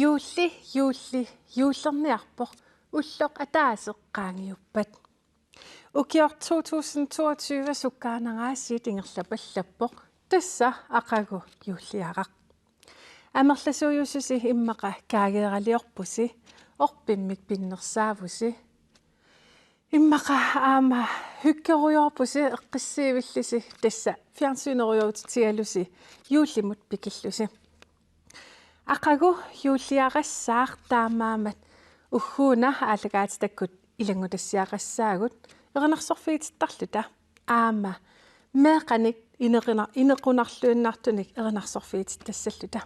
Юулли юуллерниарпоq уллоq атаасеққаангиуппат укиор 2022 суккаанараассиит ингерлапаллаппоq тасса ақагу юуллиарaq амерласуйуссуси иммақа каагеералиорпуси орпиммик пиннерсаавуси иммақа аама хуккеруйорпуси эққиссиивиллиси тасса фиарнсинеруйоутитигалуси юуллимут пикиллуси ақагу юуллиарассаақ таамаамат уггууна аалагаатитаккут илангутассиақассаагут еринарсорфигититтарлута аама меэқаник инеқунарлуиннартуник еринарсорфигититтассаллута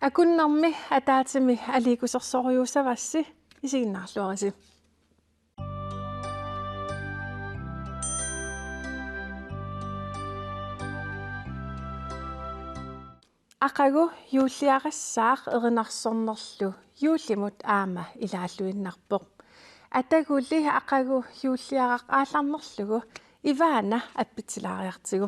акуннарми атаатими аликусерсориусавасси исигиннаарлуараси ақагу юуллиарассаақ еринарсорнерлу юуллимут аама илааллуиннарпоқ атагулли ақагу юуллиарақ аалларнерлугу иваана аппитсилаариартигу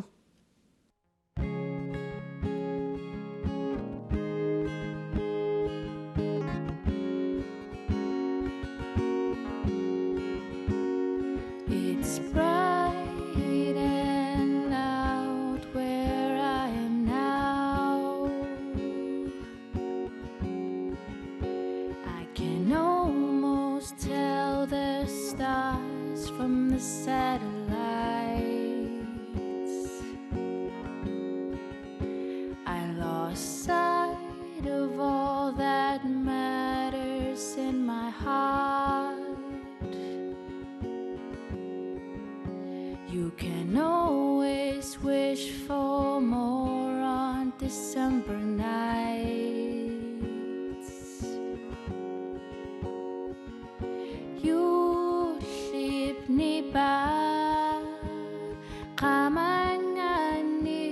It's bright and loud where I am now. I can almost tell the stars from the satellites. I lost sight of all that matters in my heart. You can always wish for more on December nights. Юуллипни ба qamangani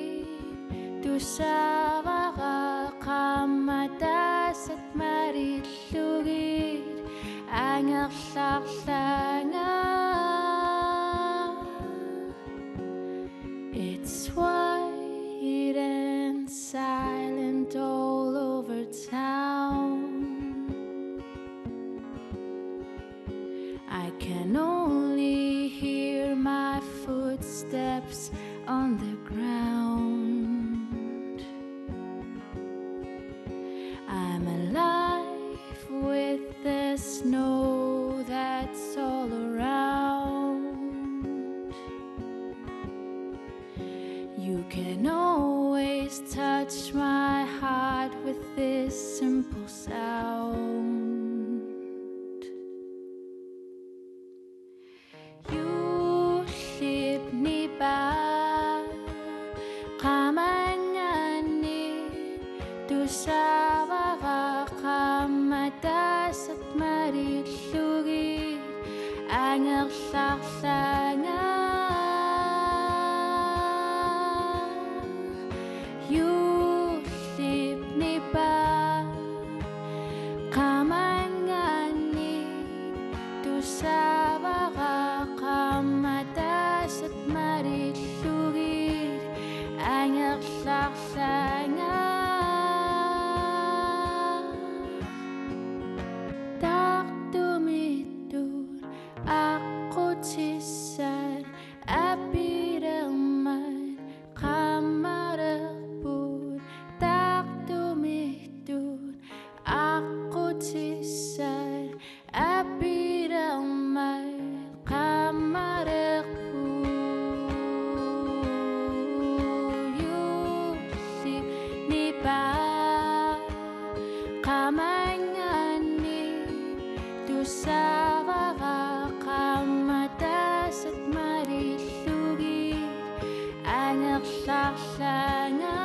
tusavara qammadasat marillugit angerlarlanga. It's white and silent all over town. I can only hear my footsteps on the ground. I'm alive with the snow that's all around. You can always touch my heart with this simple sound. Юуллипни ба qamangani tusavara qammadasat marillugit angerlarlanga. Юуллипни ба qamangani tusavara qammadasat marillugit angerlarlanga. Tartumitut aqutissat apirelman qammareqput. Tartumitut aqutissat apirelman qammareqput. Yuullipni ba qamangani tusavara qammadasat marillugit angerlarlanga.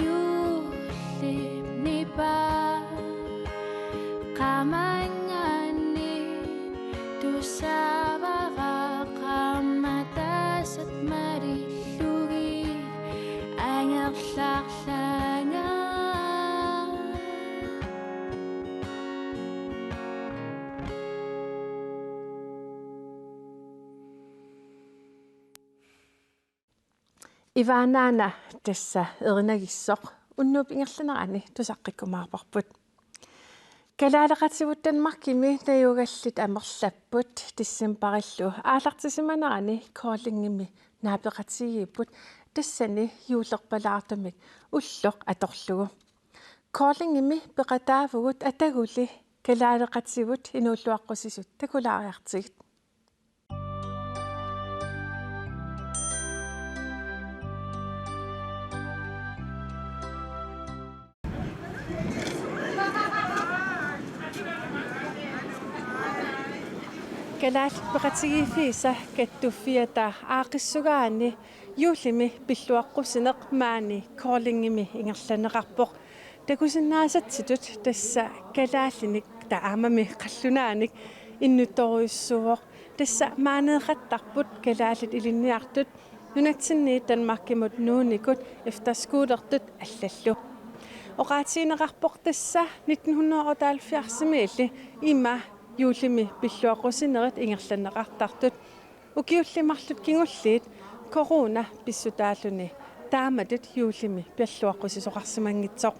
Yuullipni ba qamangani tusavara qammadasat marillugit angerlarlanga. иваанаана тасса эринагиссоқ уннууп ингерланерани тусаққиккумаарпарпут калаалеқатсивут танмаркими таюгаллит амерлаппут тиссимпариллу аалартисиманерани коолингими наапеқатсигииппут тассани юулерпалаартамик уллоқ аторлугу коолингими пеқатаавгут атагули калаалеқатсивут инуллуаққусисут такулаариартигит калаалпеқатигииффиса каттуффиата аақиссугаани юулими пиллуаққусинеқ маани коолингими ингерланеқарпоқ такусиннаасатситут тасса калааллиник таамами қаллунааник иннутторуйуссуоқ тасса маанеэқаттарпут калааллит илинниартут нунатсинни танмаркимут нууникут эфтаскуулертут аллаллу оqaatiinеқарпоқ тасса 1978 има юулими пиллуаққусинерит ингерланеқартартут укиуллимарлут кингуллиит корона писсутааллуни тааматут юулими пиаллуаққусисоқарсимангитсоқ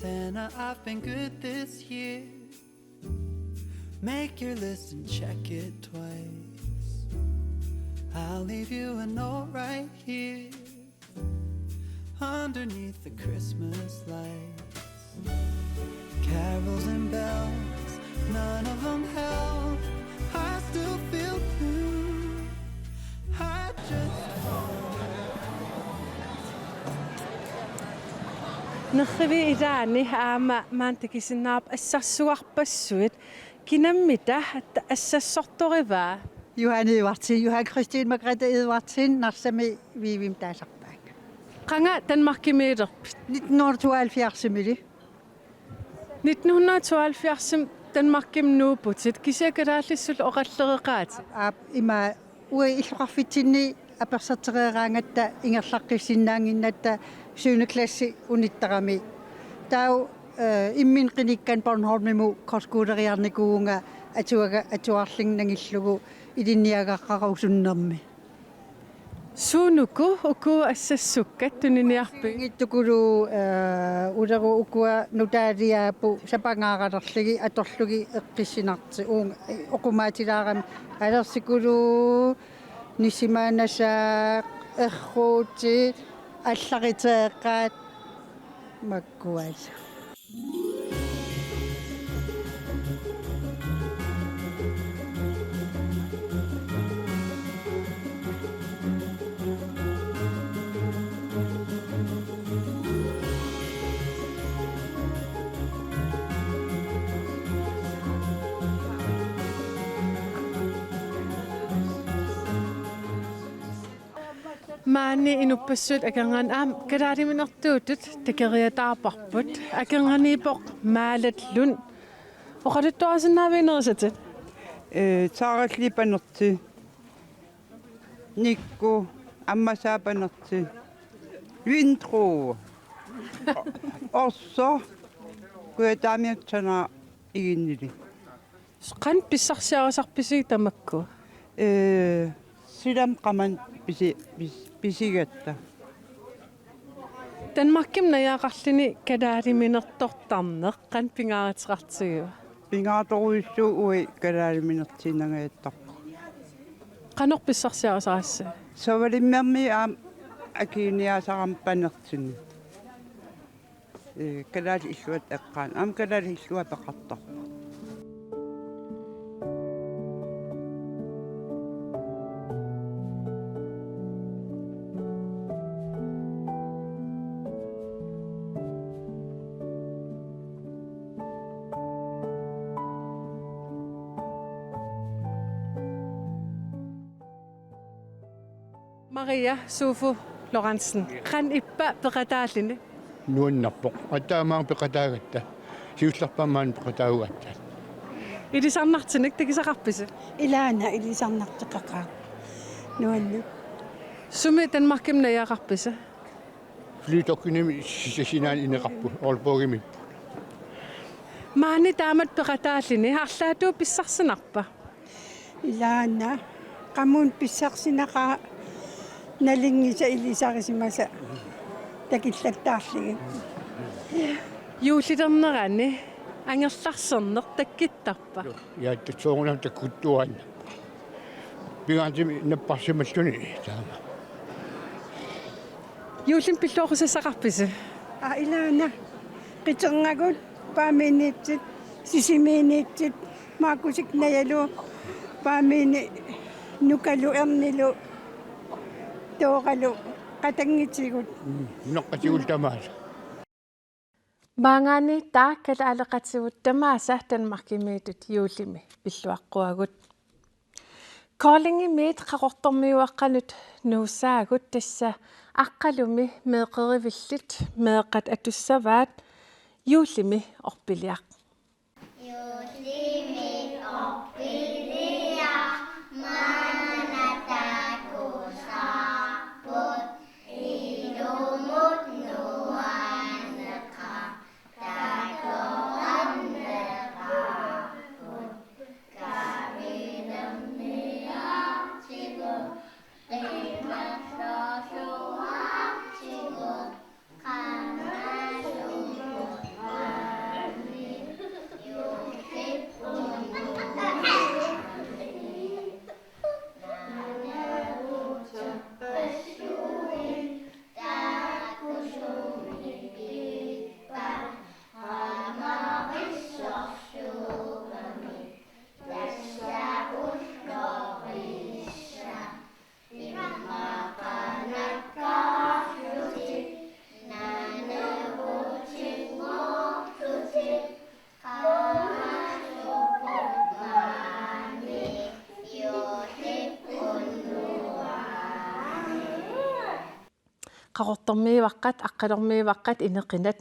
Santa, I've been good this year. Make your list and check it twice. I'll leave you a note right here underneath the Christmas lights. Carols and bells, none of them help. I still feel blue. I just нерриви илаани аама маантакисиннаап ассарсуарпассуит кинаммита ассассорториваа Johan Edvardsen, Johan Christine Margrethe Edvardsen, narsami viivim taasarpaak. qanga tanmarkimiilerpit 1972 mili. 1972 tanmarkimnuuputit kisiakalaallissul oqallereqaat Aap ima ue illorfitsinni apersartereeraangatta ingerlaqqissinnaanginnatta suunaklassi unittarami. Tau immin qinikkan Bornholmimu korskuuleriarnikuunga atuarlingnangillugu ilinniagaqqarusunnermi. suunuku uku assassukkat tuniniarpi Ngittukulu uleru ukua nutaaliaapu sapangaarallerligi atorlugi eqqissinarti uunga oqumaatilaarami alersikulu nissimaanasaaq erruuti алларитеэккаат маккуас maani inuppassut akangan kalaariminartuutut takeriataarparput akanganiipoq maalatlun oqaluttuasinnaaveenerisatit Saarallipanerti nikku ammasaapanerti vintro orso kuataamiatsana iginnili qan pissarsiarasarpisiik tamakku silam qaman pisigatta Danmarkim najaaqarlini kalaariminertortarneq qan pingaaritiqartigiu pingaatoruissu ui kalaaliminертиннагаяттарпа qanor pissarsiarasarassa savalimmermi aam akiiniasaqampanertini Kadaali illuat eqqaan. Am kadaali illua peqartor. Maria Sufu Lorentzen. Kan ippa peqataallini. Nuannarpoq ataamaang peqataagatta siullarpammaan peqataaguatta Ilisarnartinik tikisaqarpisi. Ilaana ilisarnarteqaqaa. Nuannu. Sumi Danmarkimna yaqarpisi. flytokkinimi sisinaan ineqarpu orpoogimi Maani taamat peqataallini harlaatu pissarsinarpa. Ilaana qamun pissarsinaqaa nalingisa ilisarisimasa takillatаарligi. Juulidernerani angerlarserner takkittarpa. yaattatsoorunam takkuttuaanna pigaantimi napparsimalluni taama Juulin pillooqusissaqarpisi. Ilaana qiterngakut paaminiitsit sisimiiniitsit maakusik nayalu paamini nukalu ernilu tooqalu qatangitsigut. noqqatiultamaasa Maangani taakkala aleqatsivuttamааса Danmarkimiitut juulimi pilluaqquagut. Kollingimiit qaqortormiuaqqanut nuussaagut tassa aqqalumi meeqerivillit meeqat atussavaat juulimi orpiliaq. Qaqortormiuaqqat aqqalormiuaqqat ineqinat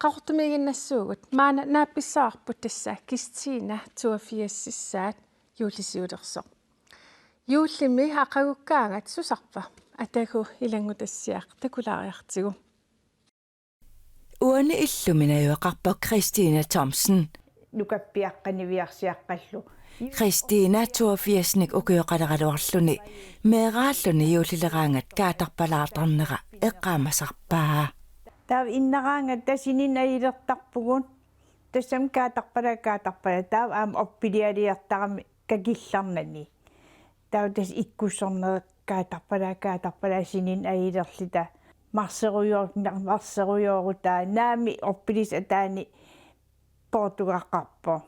qaqortumiiginnassuugut maana naappissaarput tassa Kistiina 82-sissaat juulisiulersoq. Juullimi aqagukkaangat susarpa ataku ilangutassiaq takulaariartigu. Uani illuminajuaqarpoq Christina Thomsen. Nukappiaqqaniviarsiaqqallu. Christina 82-nik ukiuqaleraluarluni meeraalluni juulileraangat kaatarpalaartarnera eqqaamasarpaa. Taav innaraangat tasinin ailertarpugun tassam kaatarpala taav aam oppilialiartarami kakillarnani. Taav tas ikkussorner kaatarpala sinin ailerlita marserujorutaa naami oppilis ataani Portugaqqarpo.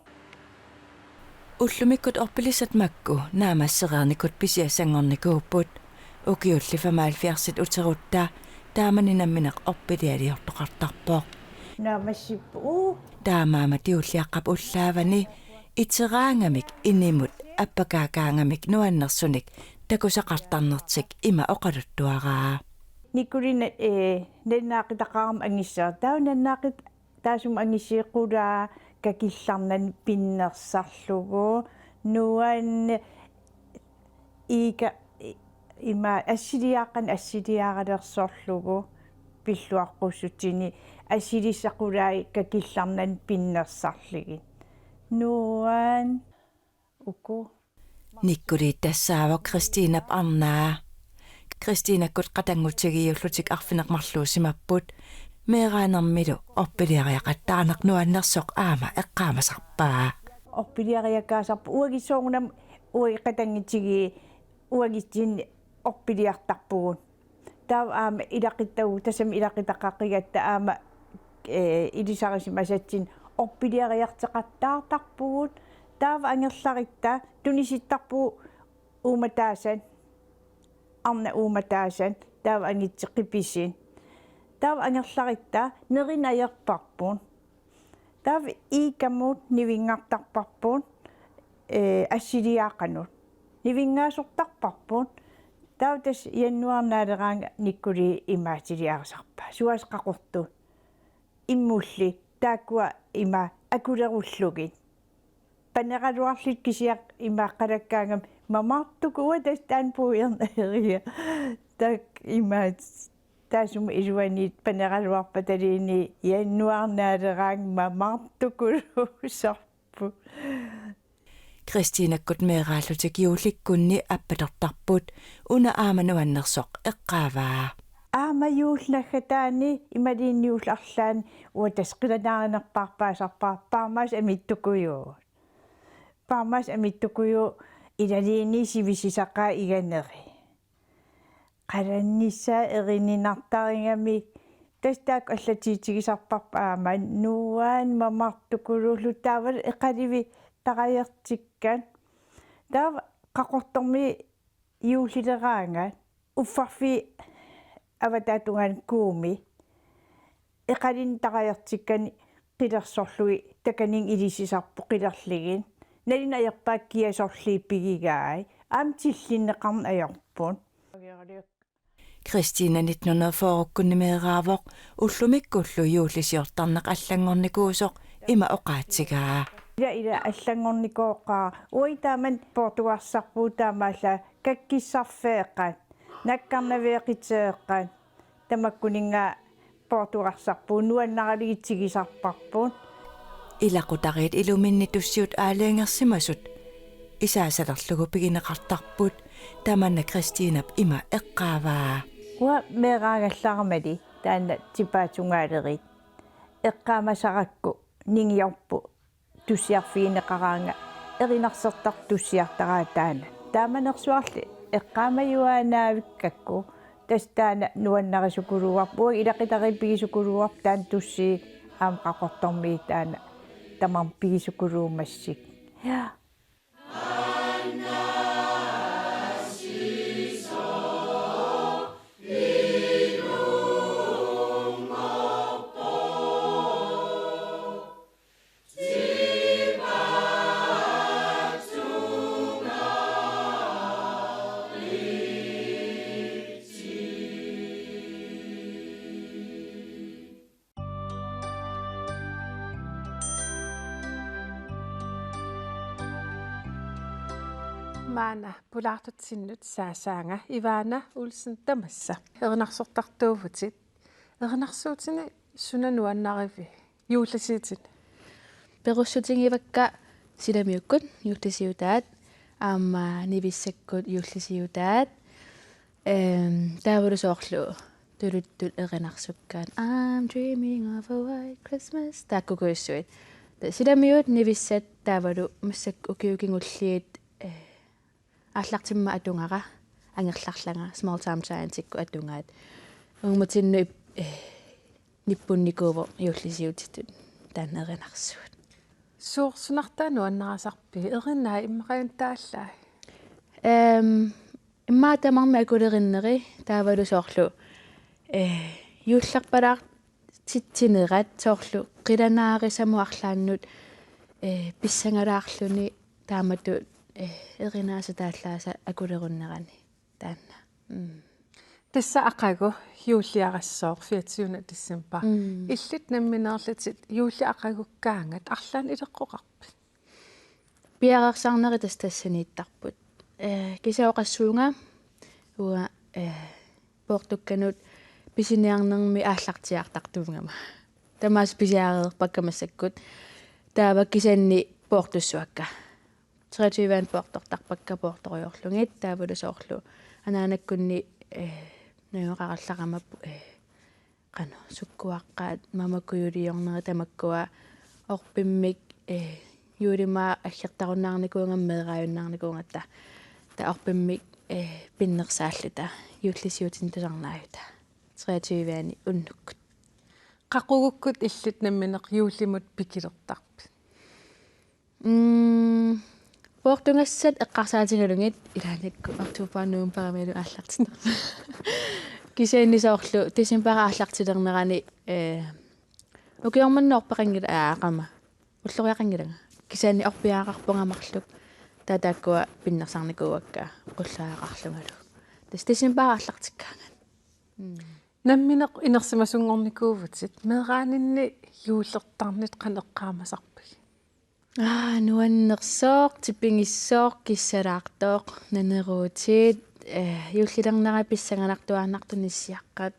Ullumikut orpilisat makku naamassereernikut pisiasangornikuupput ukiulli 75 uteruttaa taamaninaminaq orpilialiortoqartarpoq. Naamassippu Taamaama tiulliaqqap ullaavani iteraangamik inimut appakaakaangamik nuannersunik takusaqartarnertik ima oqaluttuaraa. Nikulina nennaaqitaqaaram angissaa taav nennaaqit taasum angissiiqulaa kakillarnan pinnersarlugu nuan ika ima assiliaaqalersorlugu pilluaqqussutsini assilissaqulai kakillarnan pinnersarligin nuan uku Nikkuliit tassaavaq Christina Arnaa. Christinakut qatangutsigiullutik arfineqmarluusimapput meeraanarmilu orpiliariaqattaarnaq nuannersoq aama eqqaamasarpaa. Orpiliariakaasarpu uagissoorunam uagiqatangitsigi uagitsin orpiliartarpugun. Taav aama ilaqittagu tasam ilaqitaqaqigatta aama илисарисимасатсин орпилиариартеқаттаартарпугут таава ангерлариттаа туниситтарпу ууматаасан арна ууматаасан таава ангитсеққиписин таава ангерлариттаа неринаяерпарпун таава иикаммут нивингартарпарпун ассилиаақанут нивингаасортарпарпун таутас яннуарнаалераанга никкули имаатилиарсарпа суасқақорту иммулли тааккуа има акулеруллугит панералуарлит кисиақ имааққалаккаангам мамаартукуа тастаан пуиернерия так имаат таасума илуанит панералуарпа талиини яннуарнаалераанг мамаартукулуусарпу Kristiinakkut meeraallutik juulikkunni appatortarput una aamanuannersoq eqqaavaa. Aamajulлагатаани ималиинниулларлаани уатас қиланааринерпаарпаасарпаа пармаас амиттукуйуу. Пармаас амиттукуйуу илалиини сивисисақаа иганери. Қаланнисsaa эрининартарингами тастаак аллатиитигисарпарпа аама нуаан мамартукулууллу таавал эқаливи тараертиккан таава қақорторми юулилераанга уффарфи аватаатунгаан кууми эқалин тараертиккани қилерсорлуи таканин илисисарпу қилерлигин налин аерпаак киасорлииппигигаай аам тиллиннеқарн аерпун Kristiina 1940-kunnimeeraavoq ullumikkullu juullisiortarneq allangornikuusoq ima oqaatsigaa. ila аллангорникооқаа уитааман португассарпуу таамаалла каккиссарфеэққат наккарнавеэқитсеэққат тамаккунинга португассарпуу нуаннаралигитсигисарпарпуун Ilaqutarit iluminni tussiut aaleangersimasut isaasалерлугу пигинеқартарпут таманна Kristiinap ima eqqaavaa. уа меэраагалларамали таанна типаатунгаалерит эққаамасаракку нингиорпу туссиарфиинеқараанга эринарсертар туссиартараа таана тааманерсуарли эққаамаюаанаавиккакку тастаана нуаннарисукулуарпу илақитариппигисукулуар таан тусси аам қақортормии таана тамам пигисукулуумассик Maana pulaartutsinnut saasaanga Ivana Olsen Tamassa erinarsortartuuvutit erinarsuutini sunanuannarivi juullasiitin perussutiingivakka silamiukkut juullasiutaat aamma nivissakkut juullasiutaat taavulusoorlu tuluttul erinarsukkaan I'm dreaming of a white Christmas taakkukuissuit silamiut nivissat taavalu massak ukiukingulliit ааллартимма атунгара ангерларлага small time science-икку атунгаат унгматинну ниппунникуува юуллисиутитут таанеринарсуут суурсунартаану аннарасарпи эринаа иммариун тааллаа иммаатамарми акулериннери таавалусоорлу юулларпалаар титсинерат соорлу қиланаарисамуарлааннут писсангалаарлуни таамату эрinaasa тааллааса акулеруннерани таанна тасса ақагу юуллиарассоо 24 дисембер иллит намминерлитит юулли ақагуккаангат арлаан илеққоқарпит пиарерсарнери тастассанииттарпут кисаоқассуунга уа портукканут писиниарнерми ааллартиартартуунгама тамаас писиареер паккамассаккут таава кисанни портуссуакка 23 порторtarpakka portoriorlungit taavulusoorlu anaanakkunni nuoqarallaramapu qanu sukkuaqqaat mamakuyuliorneri tamakkua orpimmik yuulimaa аллертаруннаарникуунgammeeraajunnaarnikuungatta ta orpimmik pinnersaallita yuullisiutin tusarnaayuta 23-ani unnukkut qaqugukut illit nammineq yuullimut pikilertarpit Portungassat eqqarsaatigalungit ilaanikku artuupaannuum paramilu aallartita. Kisainnisaorlu tisimpara aallartilernerani ukiormannoorpaqangila aaqama. Ulloriaqangilanga. Kisaanni orpiaaqarpungamarluk taataakkua pinnersarnikuuakkaa qullaaqarlungalu. Tisimpara aallartikkaangan. nammineq inersimasungornikuuvutit meeraaninni yuullertarnit qaneqqaamasarpik Nuannersoq tipingissoq kissalaartoq naneruutiit юллилернера писсанганартуаарнартуниссиаққат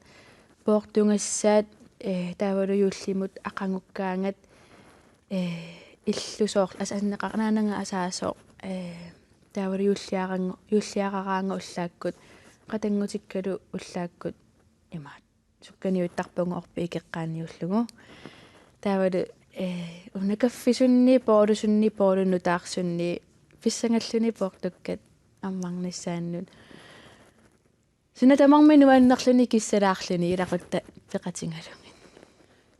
поортунгассаат таавалу юллимут ақангуккаангат иллусоор асаннеқарнаанага асаасоо таавалу юллиарараанга уллааккут қатангутиккалу уллааккут имаат сукканиуттарпунгу орпи икеққааниуллугу таавалу унакаффисунни поолусунни таарсунни писсангаллуни поортуккат аммарниссааннут синатамарми нуаннерлуни киссалаарлуни илақутта пеқатингалунгин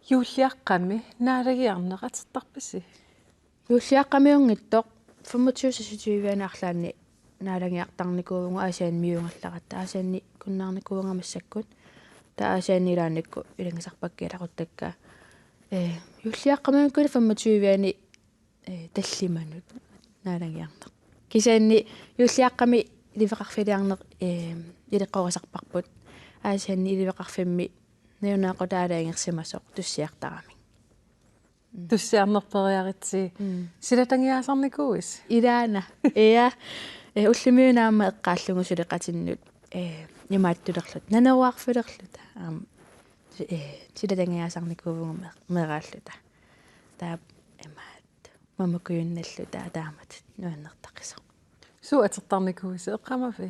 юуллиаққами наалагиарнеқатертарписи юуллиаққамиунгиттоқ 25-27 наалагиартарникуугу асаан миунгерлақатта асаанни куннаарникуунгамассаккут таа асааннилааникку илангисарпаккиалақуттакка юллиаққамиунгкули 25-ани таллиманут наалагиарнеқ кисаанни юллиаққами иливеқарфилиарнеқ илеққорисарпарпут аасаанни иливеқарфимми наюнаақутаалаангерсимасоқ туссиартарами туссиарнерпериаритси силатангиасарникуис илаана уллумиунаама эққааллугу сулеқатиннут ямааттулерлут нанеруарфулерлута силатангиасарникуугу мерааллута таа эмаат мамакуйунналлута таамат нуаннертаққисо суатертарникуис эққамафи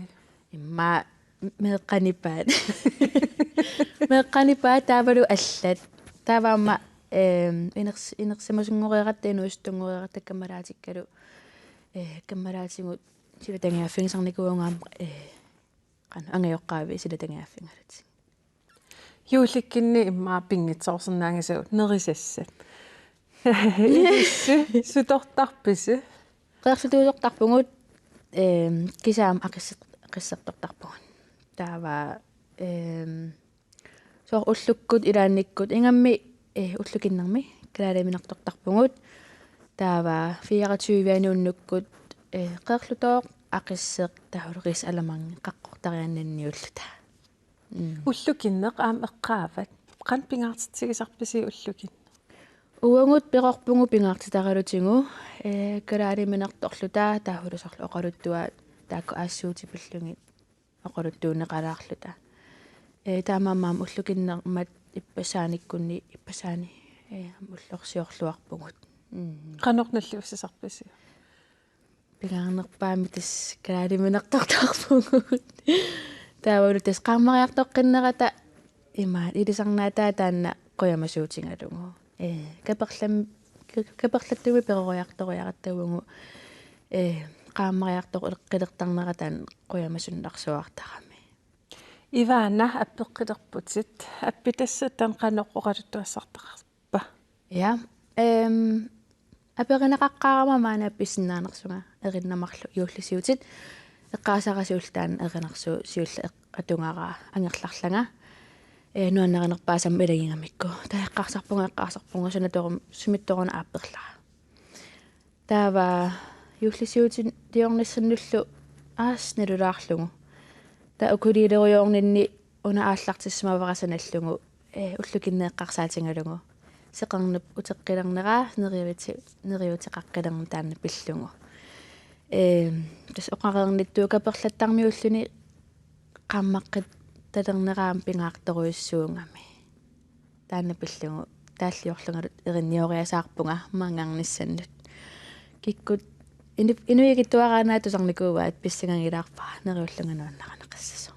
имма меққанипаат таавалу аллат тааваама инерсимасунгориақаттаину устунгориақатта каммалаатиккалу каммалаатингут силатангиаффигисарникуугаам qanu angayоqqaavi silatangaafingalut юуликкинни иммаа пингитсоорсернаангасагут нериссассат сутортарписи qeersutuusortarpungut kisaam aqissertortarpungut taava soor ullukkut ilaannikkut ingammi ullukinnermi kalaalaminertortarpungut taava 24-anuunnukkut qeerlutooq aqisseq tahuluris alamangi qaqqortariannanniulluta уллукиннеқ аам эққаават қан пингаартитсигисарписи уллукин уангут пеқорпугу пингаартитаралутингу калаалиминерторлута таахулусорлу оқалуттуа таакку аассуутипиллугит оқалуттуунеқалаарлута таамаамаам уллукиннермат иппасааниккунни иппасаани уллорсиорлуарпугут қанорналлуссисарписи пигаанерпаамитис калаалиминертортарпугут таавалу тас qaamariartoqqinnerata имаат илисарнаатаа таанна қуямасуутингалугу каперлаттуми перориарториараттагугу qaamariartoq эққилертарнератаан қуямасуннарсуартарами иваана аппеққилерпутит аппитассаттан қанеққоқалуттуассартақарпа я аперинеқаққарама маана писсиннаанерсунга эриннамарлу юуллисиутит эққаасарасиултаан эринарсу сиулла атунгараа ангерларланга нуаннеринерпаасам илагингамикку таэққарсарпунга сунаторум сумитторуна аапперлара таава юуллисиутит диорниссаннуллу ааснилулаарлугу та укулилеруйоорнинни уна ааллартиссамаверасаналлугу уллукиннеэққарсаатингалугу сеқарнуп утеққилернераа нериутеқаққилерну таанна пиллугу тас оқарерниттуу каперлаттармиуллуни qaammaqqit талернераам пингаарторуиссуунгами таанна пиллугу тааллиорлунгалут эринниориасаарпунга маангарниссаннут киккут инуигиттуараанаат тусарникууаат писсагангилаарпара нериуллунгануаннақанеқассасо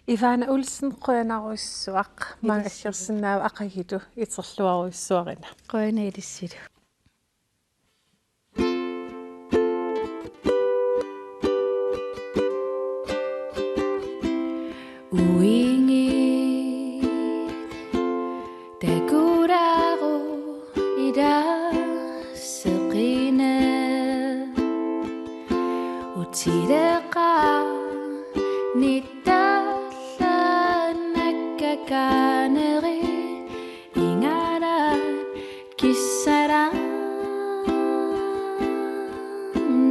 ивана улсен қуянаруиссуақ маангерлерсинаава ақагиту итерлуаруиссуарина қуянаилиссилу Uingit, der kaneri ingaran kisaran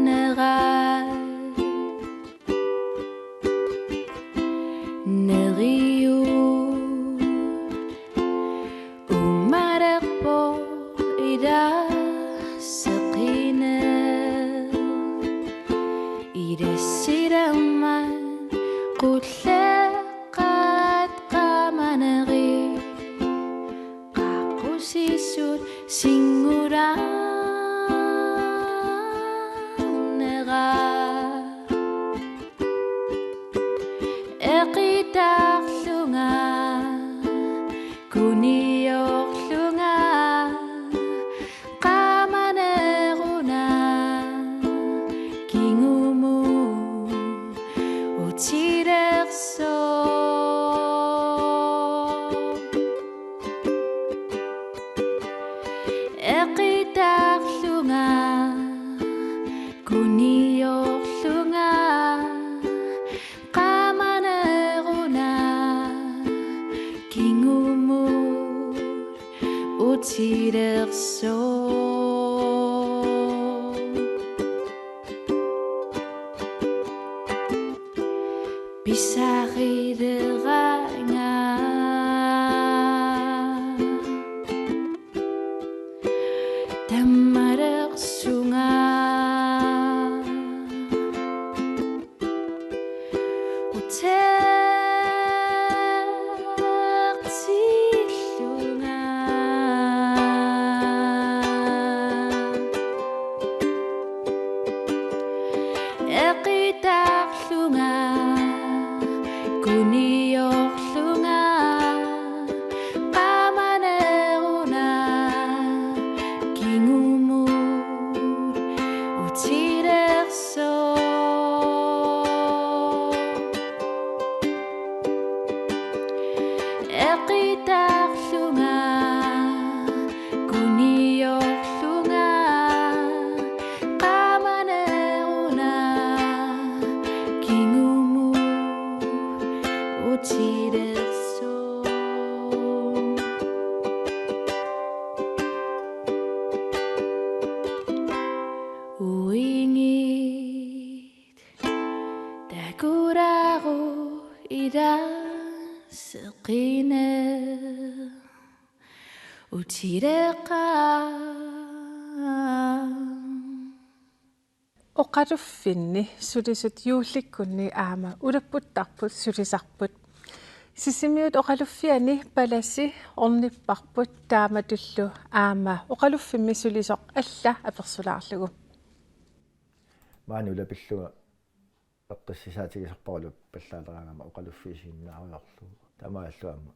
nerai neriu umarepo ida sakina ida siraman qulleqat qamaneri qaqusisut singuran nera eqitaqlunga kuniorlunga qamaneruna kingumu utireqso eqitaqlunga kuniorlunga qamaneruna kingumu utireqso Pisarideranga Tamarersunga Utertilunga Eqitaqlunga kuniorlunga qamaneruna kingumur utireqso eqitaqlunga kuniorlunga qamaneruna kingumur utireqso uingit takuraru ida saqina utireqa Oqaluffinni sulisut juullikkunni aama ulapputtarput sulisarput. Sisimiut oqaluffiani palasi ornipparput taamatullu aama oqaluffimmi sulisoq alla apersulaarlugu. Maani ulapilluga eqqissisaatigисarparu паллаалераангама oqaluffiisiinnaariorlu тамааллуама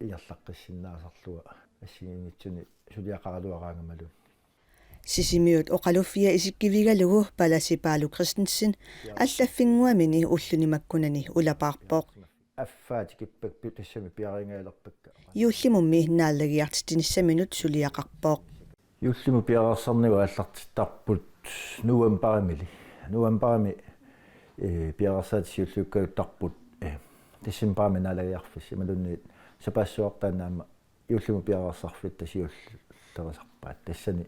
иерлаққиссиннаасарлуга ассигингитсуни сулиақаралуараангамалу Sisimiut oqaluffia isikkivigalugu palasi Paalu Christensen allaffinguamini ullunimakkunani ulapaarpoq аффаатикиппак тассами пиарингаалерпакка юуллимумми наалагиартитинissaminut suliaqarpoq юуллиму пиарерсарнигу аллартиттарпут нуампарами пиарерсаатиссиуллуккагуттарпут тассимпаами наалагиарфис ималунни сапаассуартаанаама юуллиму пиарерсарфит тасиуллерисарпаат тассани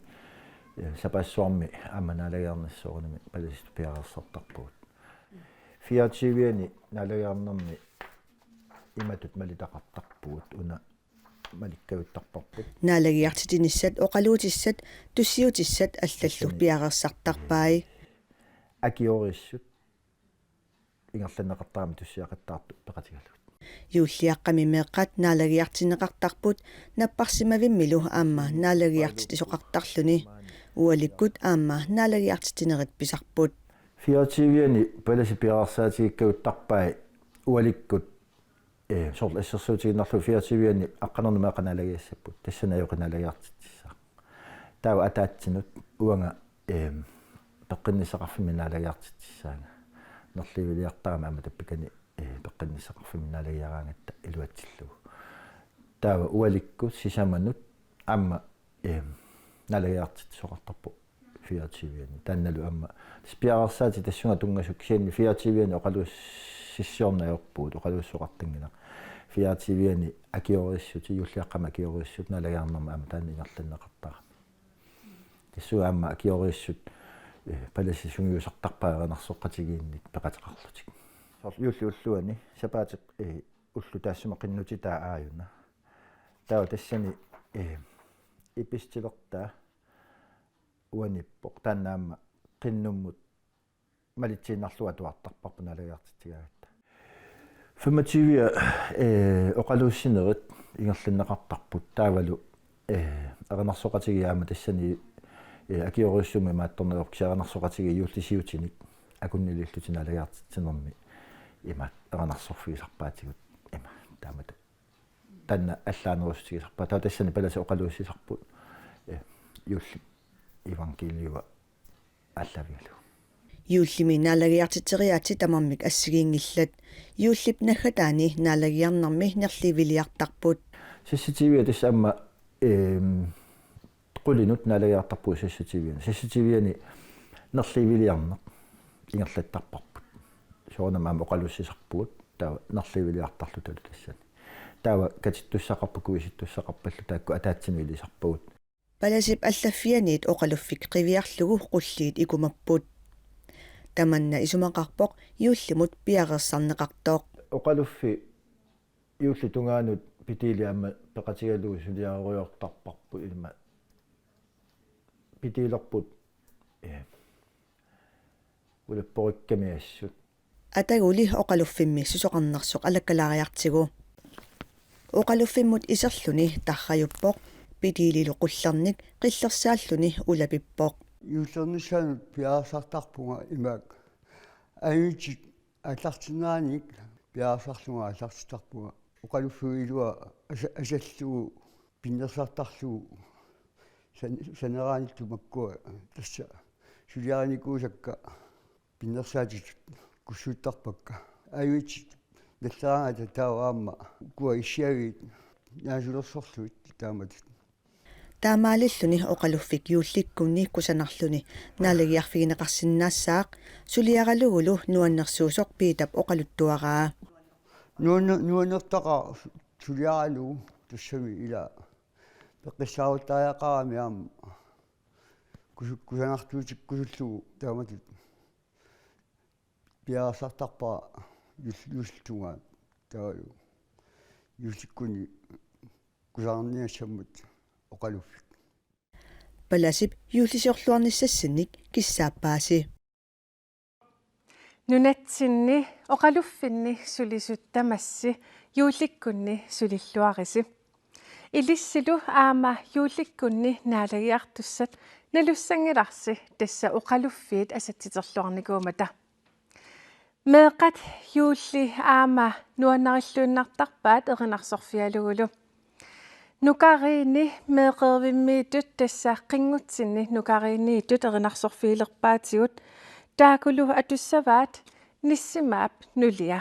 сапаассуарми амманаалагиарнассоорними паласит пиарерсартарпугут фиатсивиани наалагиарнэрми иматут малитақартарпугут уна маликкавиттарпарпут налагиартитиниссат оқалуутиссат туссиутиссат аллаллу пиарерсартарпаи акиориссут ингерланеқартарами туссиақаттаарту пеқатигаллут юуллиаққами меэққат наалагиартинеқартарпут наппарсимавиммилу аама наалагиартитисоқартарлүни уаликкут аама наалагиартитинерит писарпут фиатсивиани паласи пиарерсаатигиккавиттарпаи уаликкут сорл ассерсуутигиннарлу фиатсивиани аққанернама ақаналагиассаппут тассана юқиналагиартитсаа таава атаатсинут уанга пеққиннисақарфими наалагиартитсаага нерливилиартарама ама таппикани пеққиннисақарфими наалагиараангатта илуатсиллугу таава уаликку сисаманут амма наалагиартитсоқартарпу фиатсивиани таанналу амма спиарерсаати тассунга тунгасук сианни фиатсивиани оқалуус сиссиорнаёрпуут оқалуссоқартангина фиативиани акиорissut юллиаққама акиорissut налагаарнэрма ама таан ингерланнеқартара киссуаама акиорissut паласи сунгиусартарпааранарсоққатигиинник пеқатеқарлутик юлли уллуани сапаатеқ уллу таассумақиннутитаа ааюна таа тассани ипистилертаа уаниппоқ тааннаама qinnummut малитсииннарлуа туартарпарпу налагаартитигаагатта 25 оқалууссинерит ингерлиннеқартарпут таавалу аринарсоқатигиаама тассани акиориуссуми маатторнеорксиаранарсоқатиги юуллисиутиник акуннилиллутиналагаартитсинерми има аранарсорфигисарпаатигут има таамата танна аллаанерустигисарпаа таа тассани паласа оқалууссисарпут юулли евангелиуа аллавиалу юуллими наалагиартитериаати тамармик ассигиингиллат юуллип наггатаани наалагиарнарми нерливилиартарпут CCTV тассаама qulинут наалагиартарпу CCTV-ани нерливилиарнеқ ингерлаттарпарпут соонамаама оқалуссисарпугут таа нерливилиартарлуталу тассани таава катиттуссақарпу куиситтуссақарпаллу таакку атаатсимилисарпугут паласип аллаффианиит оқалуффик қивиарлугу қуллиит икумаппут таманна исумақарпоқ юуллимут пиарерсарнеқартооқ оқалуффи юулли тунгаанут питилиама пеқатигалуу сулиаруйортарпарпу илма питилерпут улаппориккамиассут атагули оқалуффимми сусоқарнарсоқ алаккалаариартигу оқалуффиммут исерлүни тарраюппоқ питилилу қуллерник қиллерсааллуни улапиппоқ юллернissaanut пиаасартарпунга имаак аюутик аллартинааник пиаасарлунга аллартитарпунга оқалуффуилуа асаллугу пиннерсартарлугу санераанитту маккуа тасса сулиараникуусакка пиннерсаатит куссуuттарпакка аюутик наллараата тааваама куа исиагит наасулерсорлуит таамат таамаалиллуни оқалуффик юулликкунни кусанарлуни наалагиарфигинеқарсиннаассаақ сулиаралугулу нуаннерсуусоқ пиитап оқалуттуараа нуаннертаqa сулиаралугу тассами ила пеққиссааваттааяқарами аама кусанартуутик кусуллугу тааматут пиаасартарпаа юллтунгаа таалу юлликкуни кусаарниассаммут оқалуффик паласип юуллисиорлуарниссассинник киссааппааси нунатсинни оқалуффинни сулисут тамасси юулликкунни сулиллуариси илиссилу аама юулликкунни наалагиартуссат налуссангиларси тасса оқалуффиит асатситерлуарникуумата меэқат юулли аама нуаннариллууннартарпаат эринарсорфиалугулу нукариини меэқервиммиитут тасса қингутсинни нукарииниитут эринарсорфиилерпаатигут таакулу атуссаваат ниссимаап нулиа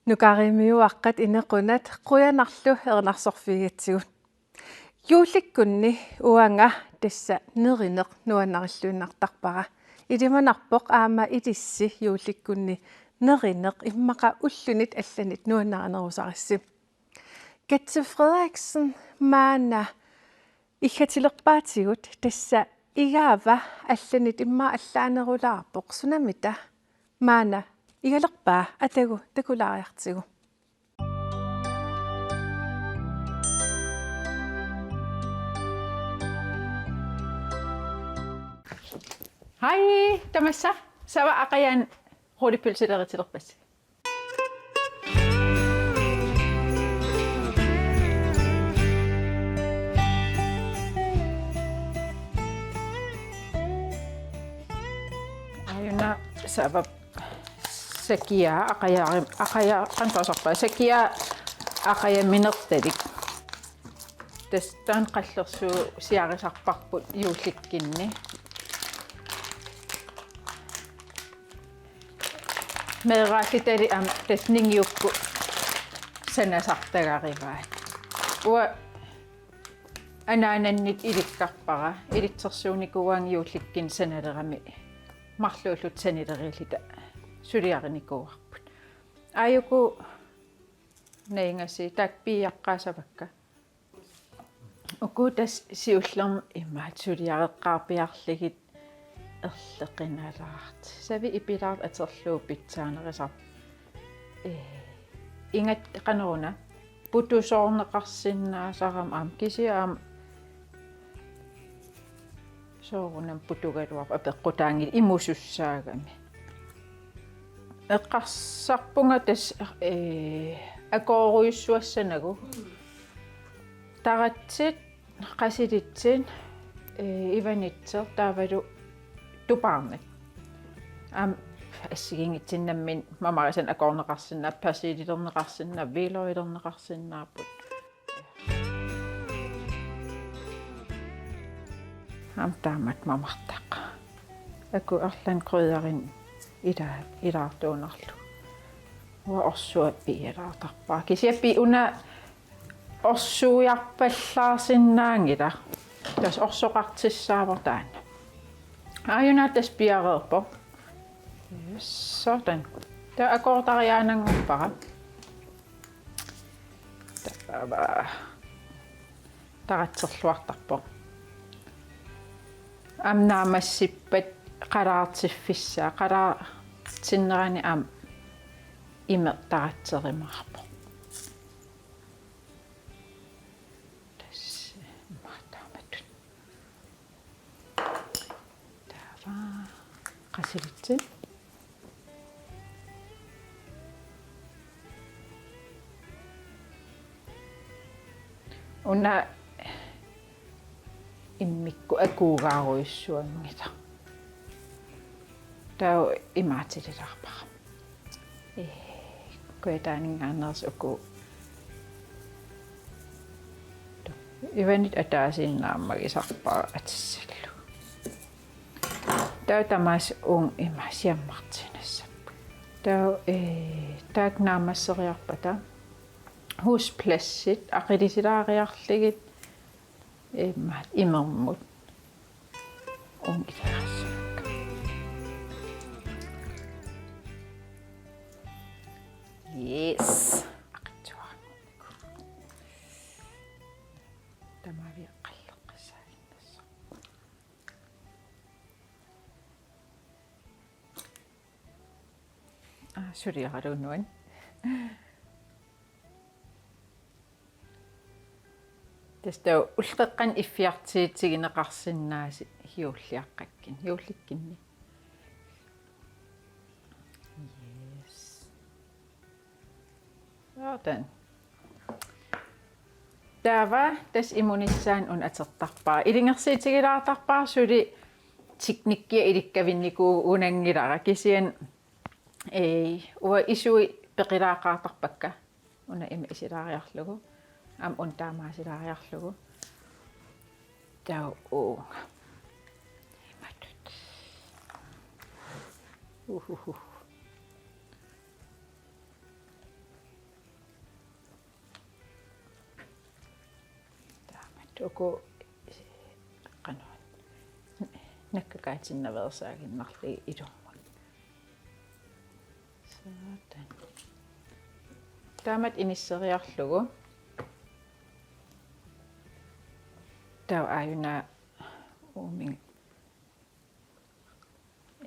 нукаарimiuaqqat инеqunat quyanarlu ernersorfigitsigut юуликкунни уанга тасса неринеq нуаннариллуиннартарпара илиманарпоq аама илисси юуликкунни неринеq иммаqa уллунит алланит нуаннаринерусарисси Getse Frederiksen maana иггатилерпаатигут тасса игаава алланит имма аллаанерулаарпоq сунамита маана игалерпаа атагу такулаариартигу Hej, Damasa. Så var Akayan roligpølse, der er til dig. Ayuna, sabab sekia akaya kantasarpa sekia akaya minertadik. Testan qallersu siarisarparput yuullikkinni. Meeraallitali am tesningiukku sanasartagarivaat. Ua anaanannit ilikkarpara ilitsersuunikuang yuullikkin sanalerami marluullut sanileriillita suliarinikuarput. Ayuku neingasi takpiaqqaasavakka. Ukutas siullerm immaat suliareqqaarpiarligit erleqinalaart savi ipilaart aterluu pitsaanerisar ingat qaneruna putusoorneqarsinnaasaram aam kisiaam soorunam putugaluar apeqqutaangil imusussaagami eqqarsarpunga tas akooruissuassanagu taratsit qasilitsin ivanitser taavalu tuparnet am assigingitsinammin mamarisan akorneqarsinna persiiliterneqarsinna viiloilerneqarsinnaaput am taamat mamartaqa aku arlan krydderin ilaartuunarlu wa orsuappi ilaartarpaa kisiappi una orsuujarpallaarsinnaangila tas orsoqartissaavortaana Ayuna taspiarerpo. Sådan. Der akortarianangarpara. Taratserluartarpo. Am naamassippat qalaartiffissaa qalaartinnerani am imertaratserimarpo. Qasilitsin una immikku akuugaaruissuangita tau imaatililarpara kuetaaningaaners uku ivanit ataasinnaammagisarpara atissallu tau tamas imasiammartinassapu tau taaknaamasseriarpata husplassit aqilisilaariarligit imermut ilerassakka yes aqitsuarnukku tamavi qalleqqissaainnassa suliaralunuan tästä ulleqqan iffiartiitsigineqarsinnaasi hiulliaqqakkin hiullikkinni yes Joten tava tas immunissaan on atertarpaa ilingersiitigilaartarpaa suli tiknikkia ilikkavinniku unangilara kisien ua isui peqilaaqaartarpakka una ima isilaariarlugu am untaamaasilaariarlugu tau uunga imatut Uku qanoan nakkakaatinnaverisaagиннарлиги илуммак саатан таамат иниссериарлугу таа аюна уумин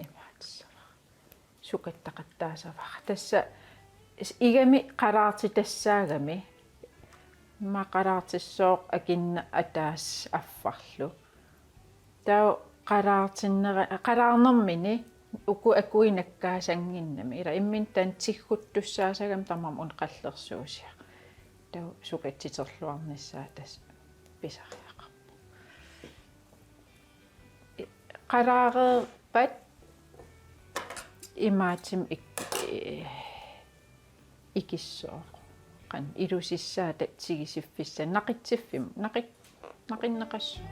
эмаатсава сукаттақаттаасавара тасса игами қалаарти тассаагами мақалаартиссооқ акинна атаас аффарлу таа қалаарнэрмини уку акуинаккаасангиннами ила иммин таан тиггуттуссаасагам тамам ун қаллерсуусиа таа сукатситерлуарниссаа тас писариақарпу қалаарерпат имаатим икиссоо қан илусиссаа татсигисиффисса нақитсиффим нақиннеқассуу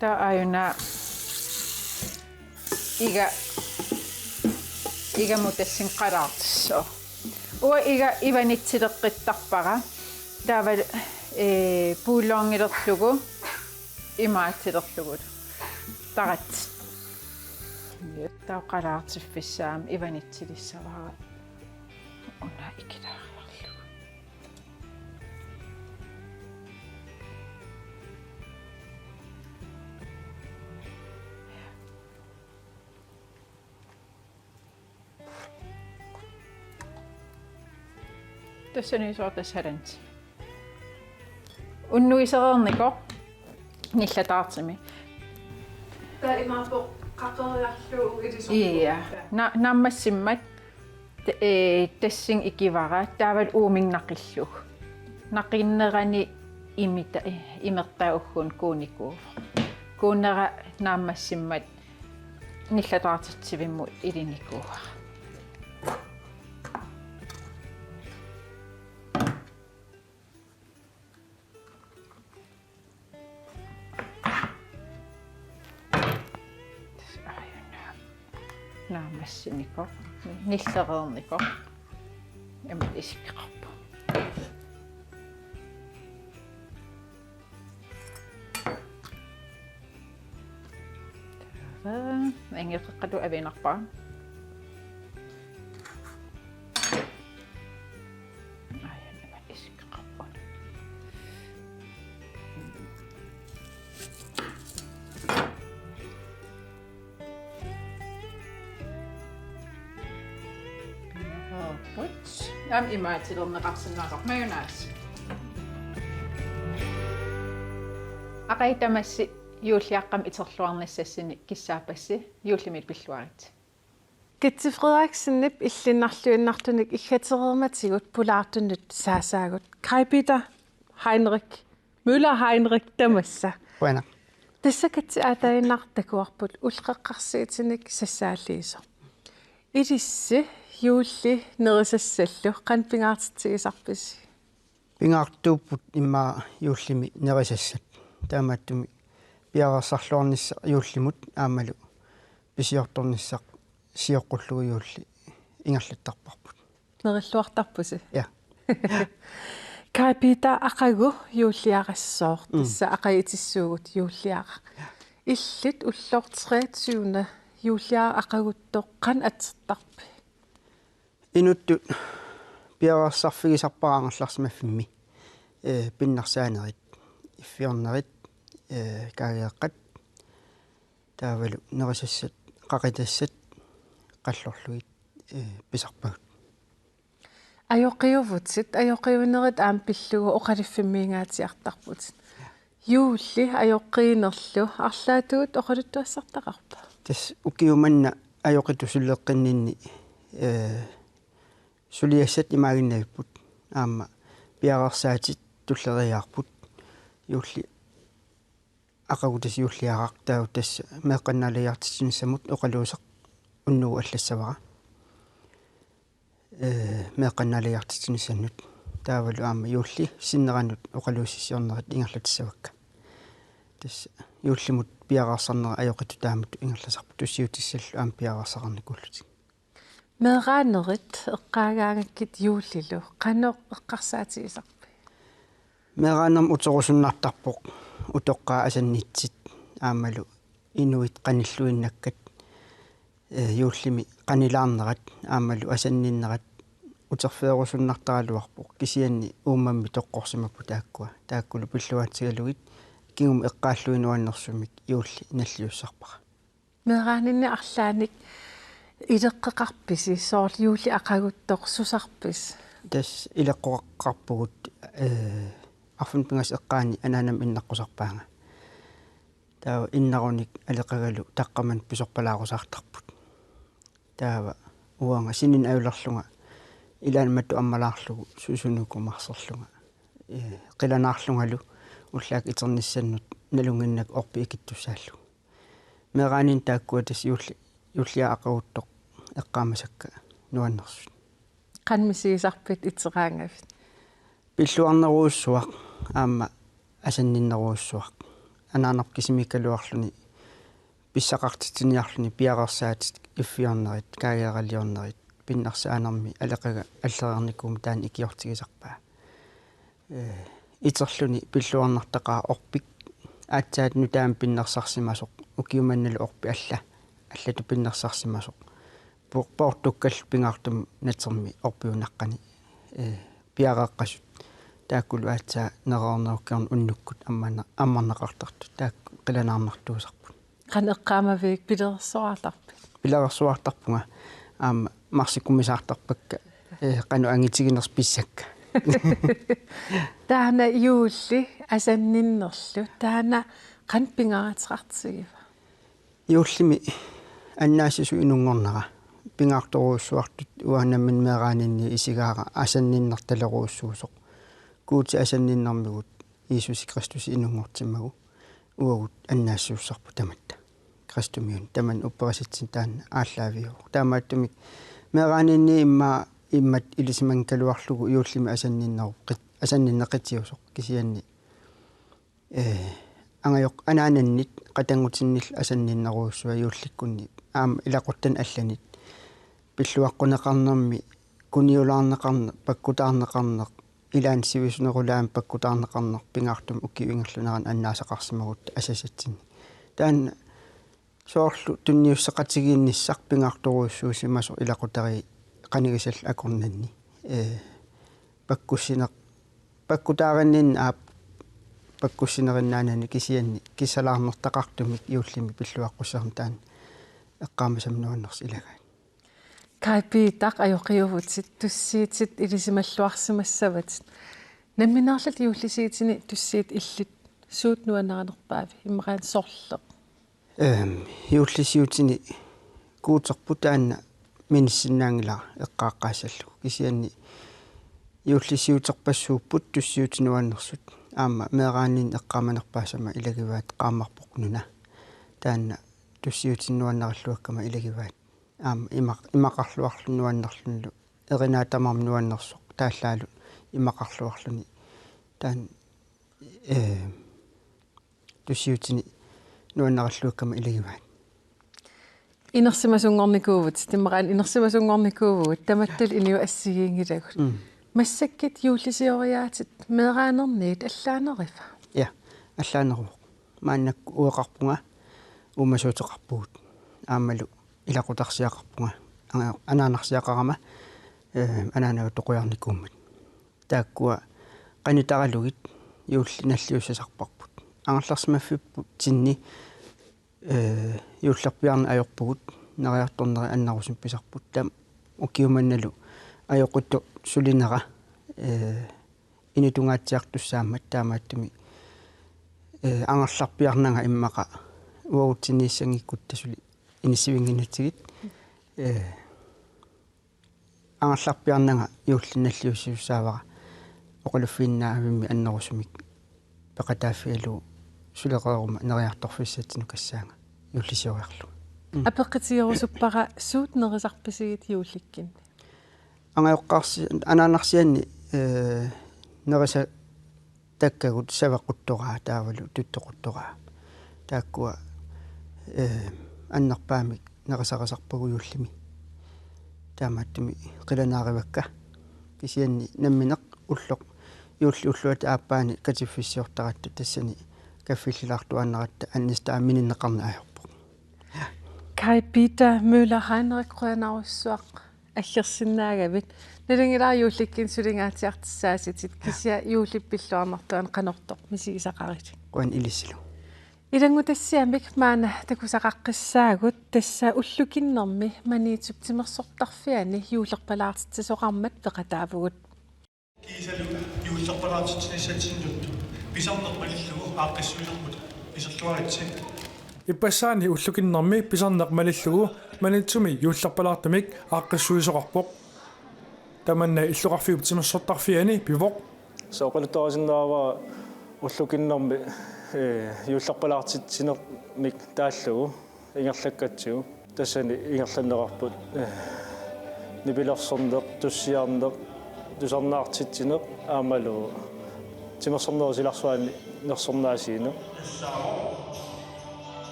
таа аюна ига мутассин қалаартиссоо уа ига иванитсилеққиттарпара таава пуулоонгилерлугу имаатсилерлугу тарат таа қалаартиффиссаам иванитсилиссавара уна икилаариарлугу тассани соортассалант уннуисереернико ниллатаартими таа имаапо қақериарлуу илисо ия наммассиммат тассин икивара таавал ууминнақиллуг нақиннерани имита имертауггун кууникуу куунера нааммассиммат ниллатаартитсивимму илиникууа наамассинико ниллереернико эмат исиккеқарпу энгеққалу авинарпаа эмат исиккеқарпу Am имаатилернеқарсинаақар маюнаас ақаитамасси юуллиаққам итерлуарнассассини киссаапасси юуллимит пиллуарит Kitsi Frederiksen иллиннарлуиннартуник иггатерерматигут пулаартуннут саасаагут Kai Peter Heinrich Müller Heinrich тамасса Bueno. тассакатси аатаиннартакуарпут уллеққарсиитиник сассааллиисо илисси юулли нерисассаллу қан пингаартитсигисарписи Пингаартууппут имма юуллими нерисассат таамааттуми пиарерсарлуарнисса юуллимут аамалу писиорторниссақ сиоққуллугу юулли ингерлаттарпарпут нериллуартарпуси я Kai Peter ақагу юуллиарассоор тасса ақаитиссуугут юуллиара иллит уллоортреатсууна юуллиара ақагуттоқ қан атсертарпи инуттут пиарерсарфигисарпараангерларсимаффимми пиннарсаанерит иффиорнерит каагеэққат таавалу нерисассат қақитассат қаллорлугит писарпагут ajоқиувутсит ajоқиунерит аам пиллугу оқалиффиммиингаатиартарпут юулли ajоқиинерлу арлаатуут оқалуттуассартақарпа тас укиуманна ajоқитусуллеққиннинни сулиассат имаагиннавиппут аама пиарерсаатит туллериаарпут юулли ақагутас юуллиараақ таа тасса меэққаннаалиартитсинсамут оқалуусеқ уннугу аллассавара меэққаннаалиартитсинсаннут таавалу аама юулли синнеранут оқалуусиссиорнерит ингерлатиссавакка тасса юуллимут пиараарсарнера ajоқиту таамат ингерласарпу туссиутиссаллу аама пиараарсақарникуллутик меэраанерит эққаагаангаккит юуллилу қано эққарсаатигисарпи Meeranam utorusunnartarpoq utoqqaa asannitsit aammalu inuit qanilluinnakkat юуллими qanilaarnerat aammalu asanninnerat uterfeerusunnartaraluarpoq kisianni uumammi toqqorsimappu taakkulu pilluaatigalugit kingum eqqaalluinuannersumik юулли наллиуссарпара Meeqaaninni арлааник илеққеқарписи соорл юулли ақагуттоқ сусарпис тас илеққоқарпугут арфун пингас эққаани анаанам иннаққусарпаanga таава иннаруник алеқагалу таққаман писорпалаарусаартарпут таава уанга синин аюлерлунга илаанматту аммалаарлугу сусунукумарсерлунга қиланаарлунгалу уллаак итерниссаннут налунгиннак орпи икиттуссааллу мераанин тааккуатас юллиа ақагуттоқ эққаамасакка нуаннерсут qanmisiisarpit итсераангавит пиллуарнеруussуақ аама асанниннеруussуақ анаанерп кисимиккалуарлуни писсақартитсиниарлуни пиарерсаатит иффиорнерит каагеералиорнерит пиннарсаанерми алеқага аллериарникуум таан икиортигисарпаа итерлуни пиллуарнартақаа орпик аатсаат нутаам пиннерсарсимасоқ укиуманналу орпи аллату пиннерсарсимасоқ портуккал пингаартум натерми орпиунаққани пиареэққасут тааккулу аатсаа нераарнеруккиорн уннуккут аммарнеқартарту таак қиланаарнартуусарпут qanеққаамавик пилерсоарларпи пилерсуартарпунга аама марсиккумисаартарпакка qanu angitiginers pissakka таана юулли асанниннерлу таана qanpingaratеқартигива юуллими аннаасису инунгорнера пингаарторуussуартут уанаммин мераанинни исигаара асанниннарталеруuссуусоқ куути асанниннэрмигут Иисус Кристус инунгортиммагу уагут аннаассууссарпу таматта Кристумиун таман уппераситсин таана ааллаавиу таамааттумик мераанинни иммат илисиман калуарлугу юуллими асанниннеқитиусоқ кисианни ангайоқ анаананнит қатангутиннил асанниннеруussуа юулликкунни аама илақуттан алланит пиллуаққунеқарнерми куниулаарнеқарне паккутаарнеқарнеқ илаан сивисунерулаам паккутаарнеқарнер пингаартум уккивингерлунеран аннаасақарсимагут асасатсин таан соорлу тунниуссақатигиинниссар пингаарторуuссуусимасо илақутари qanigисал акорнанни паккутаариннин аап паккуссинериннаанани кисианни киссалаарнертақартумик юуллими пиллуаққуссарн таан эққаамасамнуаннерс илагаа кайпиитақ ajоқиувутит туссиитит илисималлуарсимассават намминаарлат юуллисиитини туссиит иллит суут нуанеранерпаави иммераан сорллеқ юуллисиутини куутерпу таанна миниссиннаангила эққааққаасаллу кисианни юуллисиутерпассууппут туссиутинуаннерсут аама мераанин эққааманерпаасама илагиваат qaammarpoq nuna таанна туссиутиннуаннераллуаккама илагиваат аама имақарлуарлунуаннерлунлу эринаатамарм нуаннерсоқ тааллаалу имақарлуарлуни таан туссиутини нуаннераллуаккама илагиваат инерсимасунгорникуувут тиммераан инерсимасунгорникуувут таматтал иниу ассигиингилагут массаккит юуллисиориаатит мераанерниит аллаанерифа я аллаанеру мааннакку уеқарпунга умасуутеқарпугут аамалу илақутарсиақарпунга анаанарсиақарама анаанау тоқуярникууммат тааккуа qanitaraluгит юулли наллиуссасарпарпут ангерларсимаффиппут тинни юуллерпиарна ajorpugut нариарторнери аннарусим писарпут там укиуманналу ajоқутто сулинера инутунгаатсиартуссаамат таамааттуми ангерларпиарнага иммақа уагутсинииссангиккут тасули инисивингинатсигит ангерларпиарнага юуллиналлиуссиуссаавара оқалуффииннаавимми аннерусумик пеқатааффиалу сулеқерума нериарторфиссатсину кассаанга юуллисиориарлу апеққитиерусуппара суут нерисарписигит юулликкин ангаёққарси анаанарсианни нериса таккагут савақуттораа таавалу туттоқуттораа тааккуа аннерпаамик нерисарисарпагу юуллими таамааттуми қиланааривакка кисианни намминеқ уллоқ юулли уллуат ааппаани катиффиссиортаратта тассани каффиллилартуаннаратта анниста амининнеқарнаажорпо Kai Peter Møller Heinrich Rønausuaq аллерсинаагавит налангилаа юулликкин сулингаатиартиссааситит кися юуллиппиллуарнартуан qanortoq мисигисақарит қуан илиссилу илангу тассиамик маана такусақаққиссаагут тасса уллукиннэрми маниитсуптимерсортарфиани юулерпалаартитсоқармат пеқатаавгут кисалу юуллерпалаартитсинissatsinнутту писарнермалиллугу ааққиссуилермут писерлуаритси иппассаани уллукиннэрми писарнеқмалиллугу манитсуми юуллерпалаартамик ааққиссуисоқарпоқ таманна иллуқарфиуптимерсортарфиани пивоқ соқалутторисиннаава уллукиннэрми юуллерпалаартитсинермик тааллугу ингерлаккатсигу тассани ингерланнеқарпут нибилерсорнеқ туссиарнеқ тусарнаартитсинеқ аамалу тимерсорнерусиларсуаани нерсорнаасиинеқ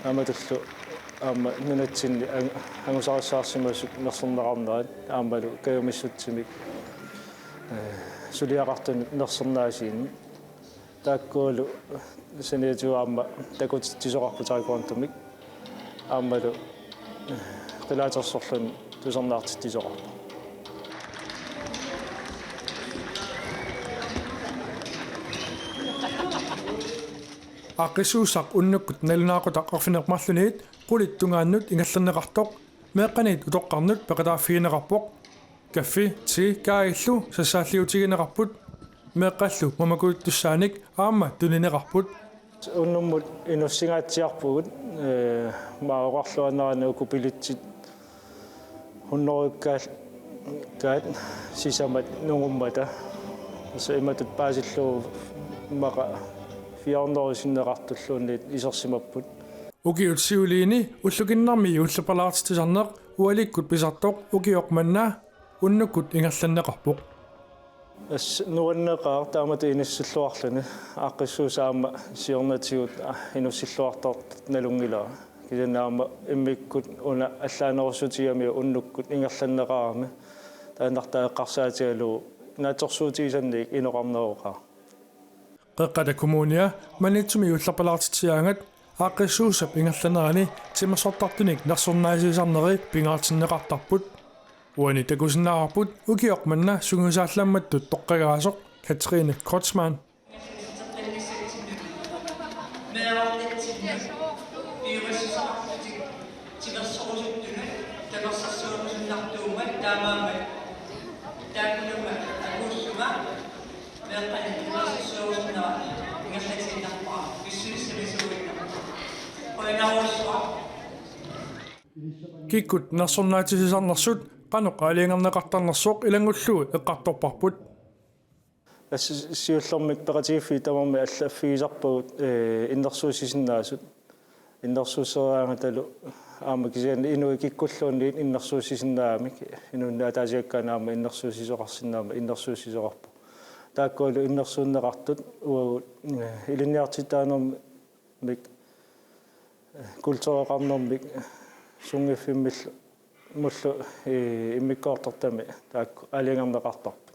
аматаллу аама нунатсинни ангусариссаарсимасук нерсорнеқарнаат аамалу каюмиссутсимик сулиақартуни нерсорнаасиинни тааккуулу саниатуаама такутитсоқарпутарикуантумик аамалу qilaatersorlun tusarnaartittisoqarpa ааққиссуусақ уннуккут налунаақутақ арфинеқмарлунит qulittungaannut ingallerneqartoq meeqqaniit utoqqarnut peqataaффигинеқарпоқ каффи ти каиллу сассааллиутигинеқарпут меэққаллу мамакуиттуссааник аама тунинеқарпут уннуммут инуссингаатсиарпугут маоқарлуаннарана укупилитсит хунноруккаал каат сисамат нугуммата саиматут паасиллуу мақа фиарнорисиннеқартуллуунниит исерсимаппут укиутсиулиини уллукиннарми юуллапалаартитисарнеқ уаликкут писартоқ укиоқманна уннуккут ингерланнеқарпоқ ас нуаннеқаа таамат иниссиллуарлуни ааққиссуусаама сиорнатигут инуссиллуартарт налунгилаа кисанаама иммиккут уна аллаанерсутигами уннуккут ингерланнеқарами таанартаэққарсаатигалу нааторсуутигисанник инеқарнеруқаа qeqqata kommunia manitsumi ullapalaartitiaangat aaqissuusap ingerlanerani timersortartunik nersornaasiisarneri pingaartinneqartarput uani takusinnaarput ukioqmanna sungusaallammattut toqqagaasoq Katrine Kreutzmann Kikut nersornaatigisarnersut qanoq aliangerneqartarnersuq ilangulluut eqqartorparput сиуллэрмик пеқатигиффи тамарми аллаффигисарпагут иннерсуусисиннаасут иннерсуусераангаталу аама кисиан инуи киккуллуунниит иннерсуусисиннаамик инуннаатаасиаккаанаама иннерсуусисоқарсинаама иннерсуусисоқарпу тааккуалу иннерсууннеқартут уагут илинниартитаанермик культуреқарнермик сунгиффиммиллу муллу иммиккоортартами таакку алиангернеқартарпу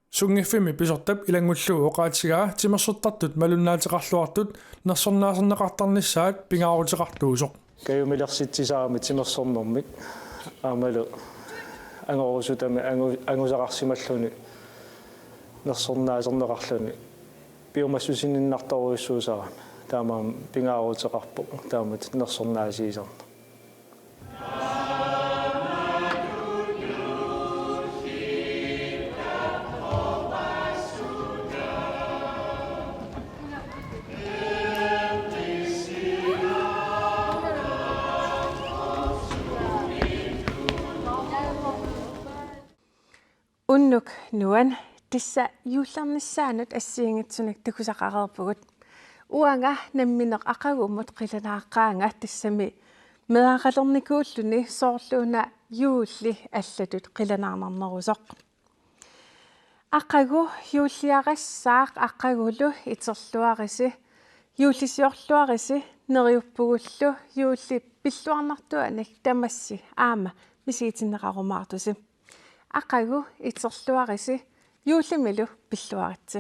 сунгиффими писортап илангуллуу оqaatigaa тимерсуттартут малуннаатеқарлуартут нерсорнаасернеқартарнissaat пингаарутеқартуусоқ каюмилерситсисаами тимерсорнэрмик аамалу ангорусутами ангусақарсималлуни нерсорнаасернеқарлуни пиумассусининнарторуиссуусарами таамаам пингаарутеқарпу таамат нерсорнаасиисарна Unnuk nuan tissa juullarnissaanut assiingitsunak takusaqareerpugut uanga nammineq aqagummut qilanaaqaanga tassami meaqalernikuulluni soorluuna juulli allatut qilanaarnarnerusoq aqagu juulliaqassaaq aqagulu iterluarisi juullisiorluarisi neriuppugullu juulli pilluarnartuanik tamassi aama misiitinneqarumaartusi Aqagu itserluarisi yuullimilу pilluaritsi.